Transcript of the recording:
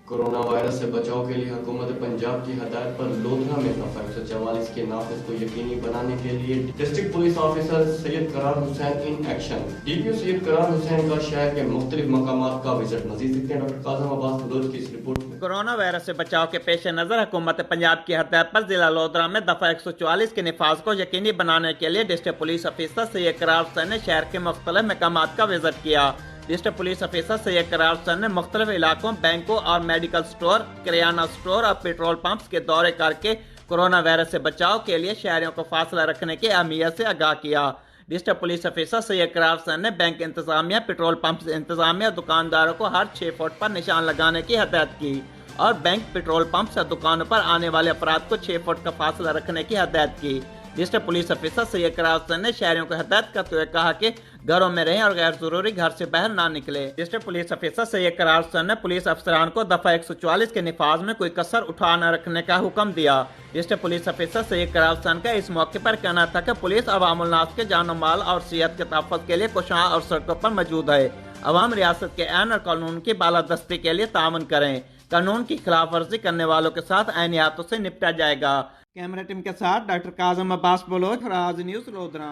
Corona virus से बचाव के लिए हुकूमत पंजाब की हदायत पर लोधरा में दफा 144 के नाफिज को यकीनी बनाने के लिए डिस्ट्रिक्ट पुलिस ऑफिसर सैयद करार Hussain in action. DPO Syed करार हुसैन का शहर के मुख्तलिफ मकामात का विजिट। मजीद देखते हैं डॉक्टर काज़म अब्बास बलोच की इस रिपोर्ट में। कोरोना वायरस से बचाव के पेश नजर हुकूमत पंजाब की हदायत पर जिला लोधरा में दफा 144 के निफाज को यकीनी बनाने के लिए डिस्ट्रिक्ट पुलिस ऑफिसर सैयद करार हुसैन ने शहर के मुख्तलिफ मकामात का विजिट किया। डिस्ट्रिक्ट पुलिस ऑफिसर सैयद करार हुसैन ने मुख्तलिफ इलाकों, बैंकों और मेडिकल स्टोर, किराना स्टोर और पेट्रोल पंप्स के दौरे करके कोरोना वायरस से बचाव के लिए शहरियों को फासला रखने की अहमियत से आगाह किया। डिस्ट्रिक्ट पुलिस ऑफिसर सैयद करार हुसैन ने बैंक इंतजामिया, पेट्रोल पंप इंतजामिया, दुकानदारों को हर 6 फुट पर निशान लगाने की हदायत की और बैंक, पेट्रोल पंप से दुकानों पर आने वाले अफराद को 6 फुट का फासला रखने की हदायत की। डिस्ट्रिक्ट पुलिस ऑफिसर सैयद करार हुसैन ने शहरियों को हदायत करते हुए कहा कि घरों में रहें और गैर जरूरी घर से बाहर ना निकले। डिस्ट्रिक्ट पुलिस ऑफिसर सैयद करार हुसैन ने पुलिस अफसरान को दफा 144 के निफाज में कोई कसर उठा न रखने का हुक्म दिया। डिस्ट्रिक्ट पुलिस ऑफिसर सैयद करार हुसैन का इस मौके पर कहना था कि पुलिस अवामुल नास के जान माल और सेहत के तहफ़्फ़ुज़ के लिए कोशां और सड़कों पर मौजूद है। अवाम रियासत के ऐन और कानून की बालादस्ती के लिए तावन करें। कानून की खिलाफ वर्जी करने वालों के साथ ऐनियातों से निपटा जाएगा। कैमरा टीम के साथ डॉक्टर काज़म अब्बास बलोच, राज न्यूज़, लोधरा।